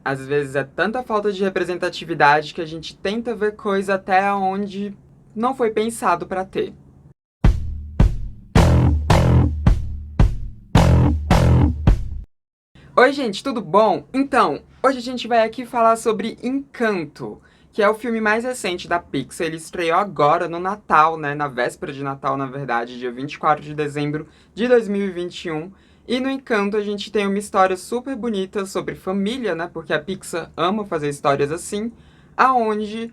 Às vezes é tanta falta de representatividade que a gente tenta ver coisa até onde não foi pensado pra ter. Oi, gente, tudo bom? Então, hoje a gente vai aqui falar sobre Encanto, que é o filme mais recente da Pixar. Ele estreou agora no Natal, né? Na véspera de Natal, na verdade, dia 24 de dezembro de 2021. E no Encanto a gente tem uma história super bonita sobre família, né? Porque a Pixar ama fazer histórias assim, aonde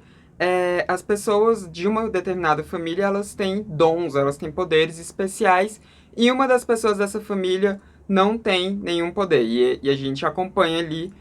as pessoas de uma determinada família, elas têm dons, elas têm poderes especiais, e uma das pessoas dessa família não tem nenhum poder. E a gente acompanha ali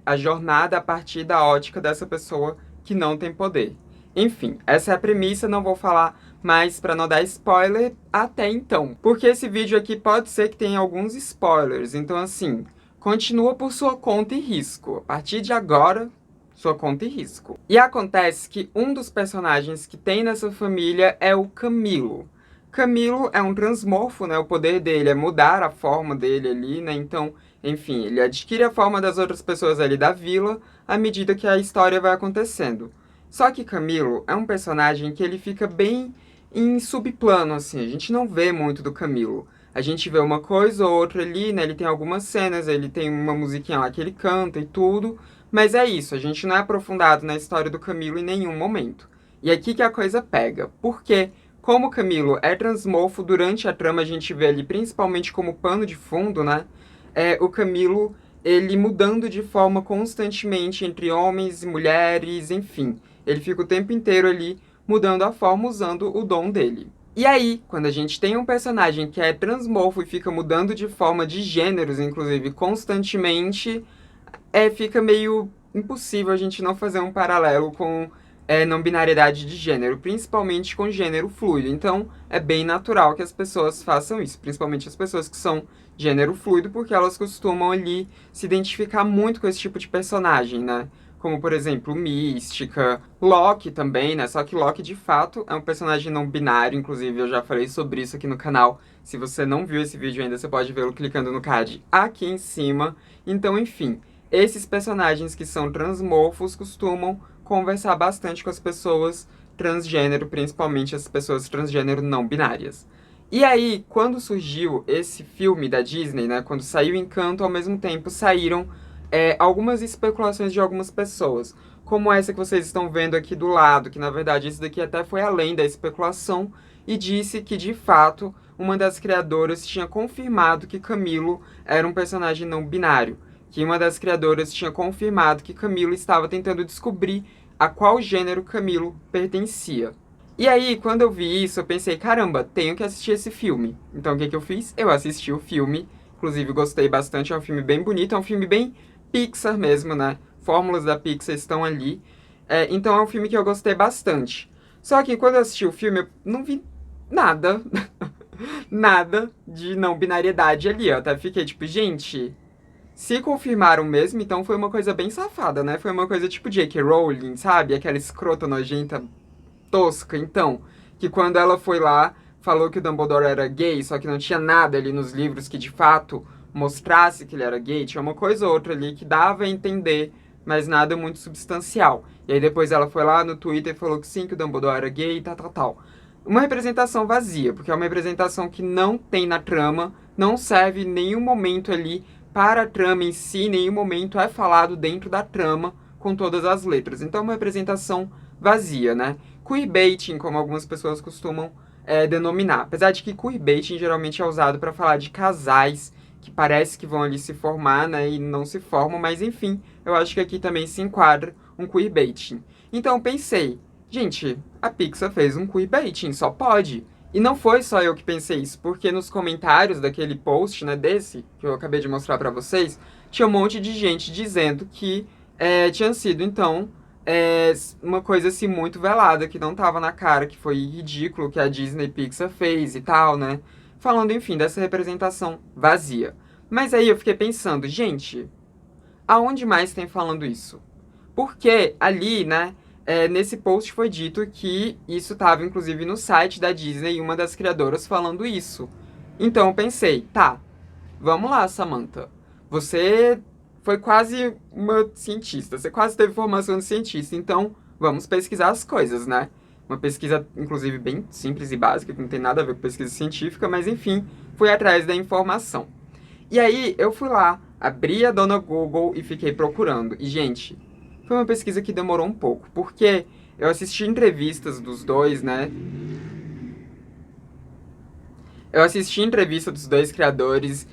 a jornada a partir da ótica dessa pessoa que não tem poder. Enfim, essa é a premissa, não vou falar mais para não dar spoiler até então. Porque esse vídeo aqui pode ser que tenha alguns spoilers, então assim, continua por sua conta e risco. A partir de agora, sua conta e risco. E acontece que um dos personagens que tem nessa família é o Camilo. Camilo é um transmorfo, né? O poder dele é mudar a forma dele ali, né? Então, enfim, ele adquire a forma das outras pessoas ali da vila à medida que a história vai acontecendo. Só que Camilo é um personagem que ele fica bem em subplano, assim. A gente não vê muito do Camilo. A gente vê uma coisa ou outra ali, né? Ele tem algumas cenas, ele tem uma musiquinha lá que ele canta e tudo. Mas é isso, a gente não é aprofundado na história do Camilo em nenhum momento. E aqui que a coisa pega. Por quê? Como o Camilo é transmorfo, durante a trama a gente vê ali, principalmente como pano de fundo, né? O Camilo, ele mudando de forma constantemente entre homens e mulheres, enfim. Ele fica o tempo inteiro ali mudando a forma usando o dom dele. E aí, quando a gente tem um personagem que é transmorfo e fica mudando de forma de gêneros, inclusive, constantemente, fica meio impossível a gente não fazer um paralelo com não binariedade de gênero, principalmente com gênero fluido. Então, é bem natural que as pessoas façam isso, principalmente as pessoas que são gênero fluido, porque elas costumam ali se identificar muito com esse tipo de personagem, né? Como, por exemplo, Mística, Loki também, né? Só que Loki, de fato, é um personagem não binário, inclusive eu já falei sobre isso aqui no canal. Se você não viu esse vídeo ainda, você pode vê-lo clicando no card aqui em cima. Então, enfim, esses personagens que são transmorfos costumam conversar bastante com as pessoas transgênero, principalmente as pessoas transgênero não binárias. E aí, quando surgiu esse filme da Disney, né, quando saiu Encanto, ao mesmo tempo saíram algumas especulações de algumas pessoas, como essa que vocês estão vendo aqui do lado, que na verdade isso daqui até foi além da especulação, e disse que, de fato, uma das criadoras tinha confirmado que Camilo era um personagem não binário, que uma das criadoras tinha confirmado que Camilo estava tentando descobrir a qual gênero Camilo pertencia. E aí, quando eu vi isso, eu pensei, caramba, tenho que assistir esse filme. Então, o que eu fiz? Eu assisti o filme, inclusive gostei bastante, é um filme bem bonito, é um filme bem Pixar mesmo, né? Fórmulas da Pixar estão ali. Então, é um filme que eu gostei bastante. Só que quando eu assisti o filme, eu não vi nada, nada de não binariedade ali. Eu até fiquei tipo, gente, se confirmaram mesmo, então foi uma coisa bem safada, né? Foi uma coisa tipo J.K. Rowling, sabe? Aquela escrota nojenta tosca, então. Que quando ela foi lá, falou que o Dumbledore era gay, só que não tinha nada ali nos livros que de fato mostrasse que ele era gay. Tinha uma coisa ou outra ali que dava a entender, mas nada muito substancial. E aí depois ela foi lá no Twitter e falou que sim, que o Dumbledore era gay e tal, tal, tal. Uma representação vazia, porque é uma representação que não tem na trama, não serve em nenhum momento ali para a trama em si, em nenhum momento é falado dentro da trama com todas as letras. Então é uma representação vazia, né? Queerbaiting, como algumas pessoas costumam denominar. Apesar de que queerbaiting geralmente é usado para falar de casais que parece que vão ali se formar, né? E não se formam, mas enfim, eu acho que aqui também se enquadra um queerbaiting. Então eu pensei, gente, a Pixar fez um queerbaiting, só pode. E não foi só eu que pensei isso, porque nos comentários daquele post, né, desse, que eu acabei de mostrar pra vocês, tinha um monte de gente dizendo que tinha sido, então, uma coisa assim muito velada, que não tava na cara, que foi ridículo que a Disney Pixar fez e tal, né? Falando, enfim, dessa representação vazia. Mas aí eu fiquei pensando, gente, aonde mais tem falando isso? Porque ali, né, nesse post foi dito que isso estava inclusive no site da Disney e uma das criadoras falando isso. Então eu pensei, tá, vamos lá, Samantha. Você foi quase uma cientista, você quase teve formação de cientista, então vamos pesquisar as coisas, né? Uma pesquisa, inclusive, bem simples e básica, que não tem nada a ver com pesquisa científica, mas enfim, fui atrás da informação. E aí eu fui lá, abri a dona Google e fiquei procurando. E, gente, foi uma pesquisa que demorou um pouco, porque eu assisti entrevistas dos dois, né? Eu assisti a entrevista dos dois criadores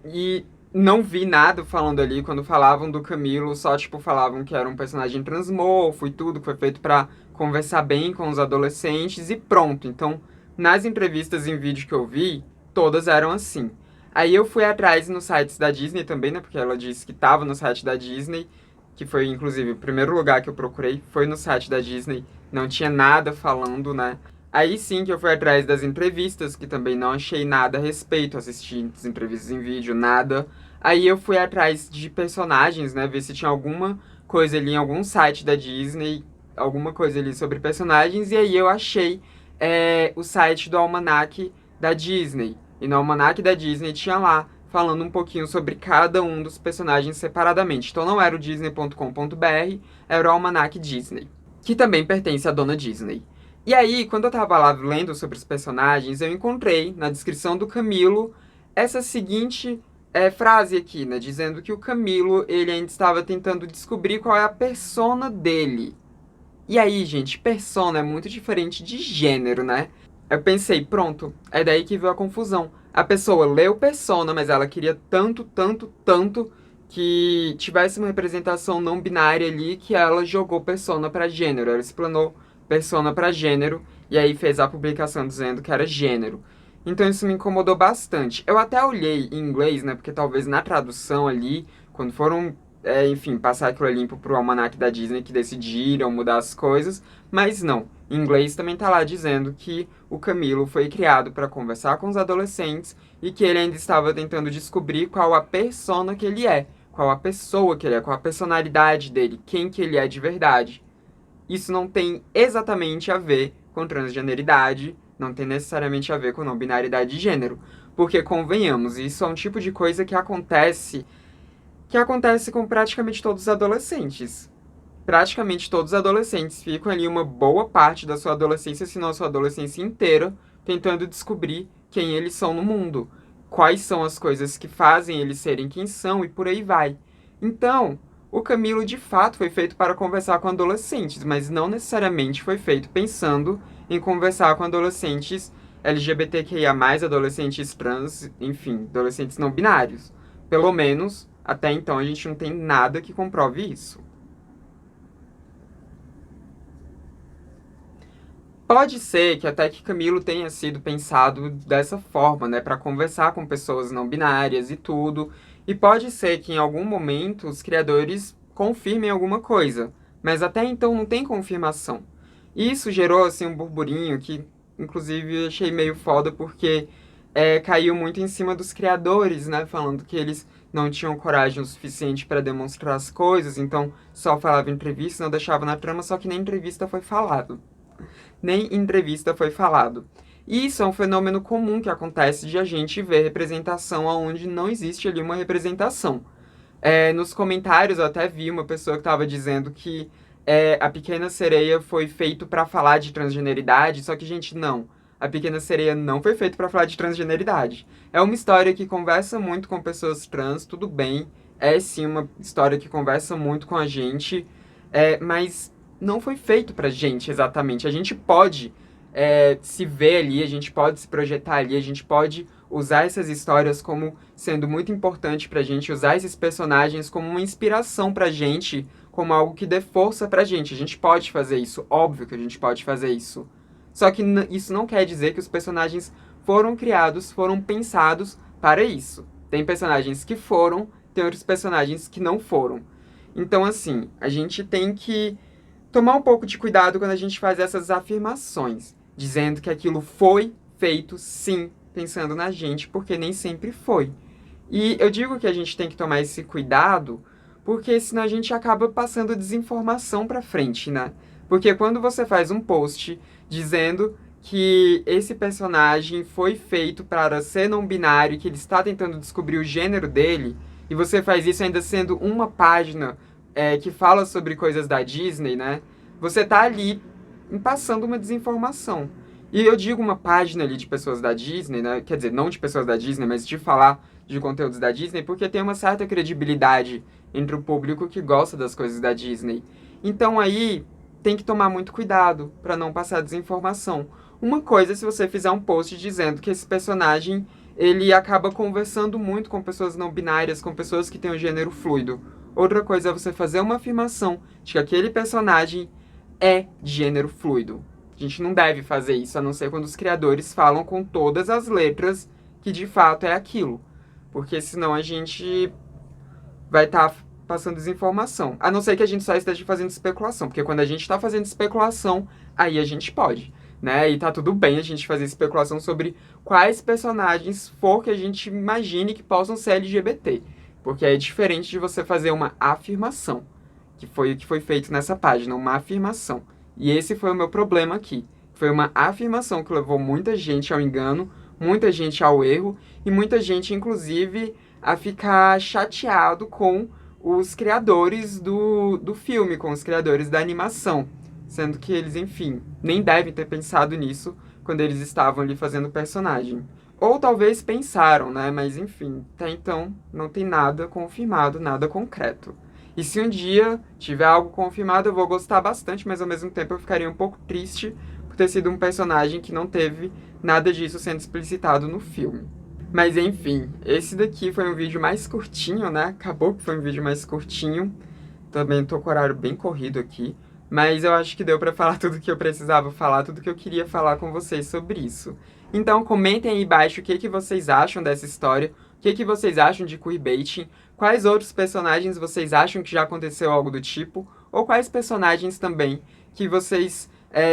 e não vi nada falando ali quando falavam do Camilo, só tipo falavam que era um personagem transmorfo e tudo, que foi feito pra conversar bem com os adolescentes e pronto. Então, nas entrevistas em vídeo que eu vi, todas eram assim. Aí eu fui atrás nos sites da Disney também, né? Porque ela disse que tava no site da Disney, que foi inclusive o primeiro lugar que eu procurei, foi no site da Disney. Não tinha nada falando, né? Aí sim que eu fui atrás das entrevistas, que também não achei nada a respeito, assisti as entrevistas em vídeo, nada. Aí eu fui atrás de personagens, né, ver se tinha alguma coisa ali em algum site da Disney, alguma coisa ali sobre personagens, e aí eu achei o site do Almanac da Disney. E no Almanac da Disney tinha lá, falando um pouquinho sobre cada um dos personagens separadamente. Então não era o disney.com.br, era o Almanac Disney, que também pertence à dona Disney. E aí, quando eu tava lá lendo sobre os personagens, eu encontrei na descrição do Camilo essa seguinte frase aqui, né? Dizendo que o Camilo, ele ainda estava tentando descobrir qual é a persona dele. E aí, gente, persona é muito diferente de gênero, né? Eu pensei, pronto, é daí que veio a confusão. A pessoa leu persona, mas ela queria tanto, tanto, tanto que tivesse uma representação não binária ali que ela jogou persona pra gênero. Ela explanou persona pra gênero e aí fez a publicação dizendo que era gênero. Então isso me incomodou bastante. Eu até olhei em inglês, né? Porque talvez na tradução ali, quando foram, enfim, passar aquilo ali pro almanac da Disney que decidiram mudar as coisas, mas não. Em inglês também tá lá dizendo que o Camilo foi criado para conversar com os adolescentes e que ele ainda estava tentando descobrir qual a persona que ele é, qual a pessoa que ele é, qual a personalidade dele, quem que ele é de verdade. Isso não tem exatamente a ver com transgeneridade, não tem necessariamente a ver com não binaridade de gênero, porque convenhamos, isso é um tipo de coisa que acontece com praticamente todos os adolescentes. Praticamente todos os adolescentes ficam ali uma boa parte da sua adolescência, se não a sua adolescência inteira, tentando descobrir quem eles são no mundo, quais são as coisas que fazem eles serem quem são e por aí vai. Então, o Camilo de fato foi feito para conversar com adolescentes, mas não necessariamente foi feito pensando em conversar com adolescentes LGBTQIA+, adolescentes trans, enfim, adolescentes não binários. Pelo menos, até então, a gente não tem nada que comprove isso. Pode ser que até que Camilo tenha sido pensado dessa forma, né, para conversar com pessoas não binárias e tudo. E pode ser que em algum momento os criadores confirmem alguma coisa, mas até então não tem confirmação. E isso gerou assim um burburinho que, inclusive, eu achei meio foda porque caiu muito em cima dos criadores, né, falando que eles não tinham coragem o suficiente para demonstrar as coisas, então só falava em entrevista, não deixava na trama, só que nem entrevista foi falado, nem em entrevista foi falado. E isso é um fenômeno comum que acontece de a gente ver representação onde não existe ali uma representação. Nos comentários eu até vi uma pessoa que estava dizendo que A Pequena Sereia foi feito para falar de transgeneridade, só que, gente, não. A Pequena Sereia não foi feito para falar de transgeneridade. É uma história que conversa muito com pessoas trans, tudo bem. É sim uma história que conversa muito com a gente, mas não foi feito pra gente exatamente. A gente pode se ver ali, a gente pode se projetar ali, a gente pode usar essas histórias como sendo muito importante pra gente, usar esses personagens como uma inspiração pra gente, como algo que dê força pra gente. A gente pode fazer isso, óbvio que a gente pode fazer isso. Só que isso não quer dizer que os personagens foram criados, foram pensados para isso. Tem personagens que foram, tem outros personagens que não foram. Então, assim, a gente tem que tomar um pouco de cuidado quando a gente faz essas afirmações, dizendo que aquilo foi feito, sim, pensando na gente, porque nem sempre foi. E eu digo que a gente tem que tomar esse cuidado, porque senão a gente acaba passando desinformação para frente, né? Porque quando você faz um post dizendo que esse personagem foi feito para ser não binário, que ele está tentando descobrir o gênero dele, e você faz isso ainda sendo uma página que fala sobre coisas da Disney, né? Você tá ali passando uma desinformação. E eu digo uma página ali de pessoas da Disney, né? Quer dizer, não de pessoas da Disney, mas de falar de conteúdos da Disney, porque tem uma certa credibilidade entre o público que gosta das coisas da Disney. Então aí tem que tomar muito cuidado para não passar desinformação. Uma coisa é se você fizer um post dizendo que esse personagem ele acaba conversando muito com pessoas não binárias, com pessoas que têm o gênero fluido. Outra coisa é você fazer uma afirmação de que aquele personagem é de gênero fluido. A gente não deve fazer isso, a não ser quando os criadores falam com todas as letras que de fato é aquilo. Porque senão a gente vai estar passando desinformação. A não ser que a gente só esteja fazendo especulação. Porque quando a gente está fazendo especulação, aí a gente pode, né? E tá tudo bem a gente fazer especulação sobre quais personagens for que a gente imagine que possam ser LGBT. Porque é diferente de você fazer uma afirmação, que foi o que foi feito nessa página, uma afirmação. E esse foi o meu problema aqui. Foi uma afirmação que levou muita gente ao engano, muita gente ao erro, e muita gente, inclusive, a ficar chateado com os criadores do filme, com os criadores da animação. Sendo que eles, enfim, nem devem ter pensado nisso quando eles estavam ali fazendo o personagem. Ou talvez pensaram, né? Mas enfim, até então não tem nada confirmado, nada concreto. E se um dia tiver algo confirmado, eu vou gostar bastante, mas ao mesmo tempo eu ficaria um pouco triste por ter sido um personagem que não teve nada disso sendo explicitado no filme. Mas enfim, esse daqui foi um vídeo mais curtinho, né? Acabou que foi um vídeo mais curtinho. Também tô com o horário bem corrido aqui. Mas eu acho que deu pra falar tudo que eu precisava falar, tudo que eu queria falar com vocês sobre isso. Então comentem aí embaixo o que vocês acham dessa história, o que vocês acham de queerbaiting, quais outros personagens vocês acham que já aconteceu algo do tipo, ou quais personagens também que vocês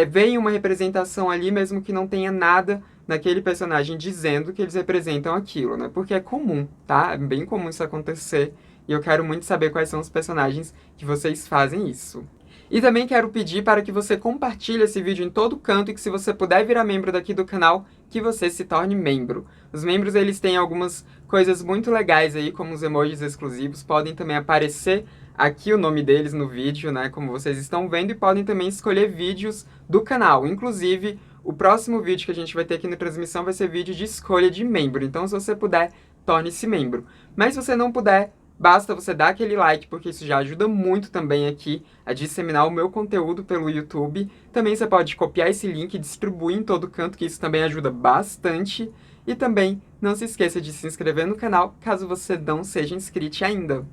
veem uma representação ali, mesmo que não tenha nada naquele personagem dizendo que eles representam aquilo, né? Porque é comum, tá? É bem comum isso acontecer, e eu quero muito saber quais são os personagens que vocês fazem isso. E também quero pedir para que você compartilhe esse vídeo em todo canto e que, se você puder virar membro daqui do canal, que você se torne membro. Os membros, eles têm algumas coisas muito legais aí, como os emojis exclusivos, podem também aparecer aqui o nome deles no vídeo, né, como vocês estão vendo, e podem também escolher vídeos do canal. Inclusive, o próximo vídeo que a gente vai ter aqui na transmissão vai ser vídeo de escolha de membro, então se você puder, torne-se membro. Mas se você não puder, basta você dar aquele like, porque isso já ajuda muito também aqui a disseminar o meu conteúdo pelo YouTube. Também você pode copiar esse link e distribuir em todo canto, que isso também ajuda bastante. E também não se esqueça de se inscrever no canal, caso você não seja inscrito ainda.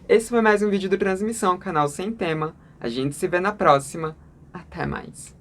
Esse foi mais um vídeo do Transmissão, canal sem tema. A gente se vê na próxima. Até mais.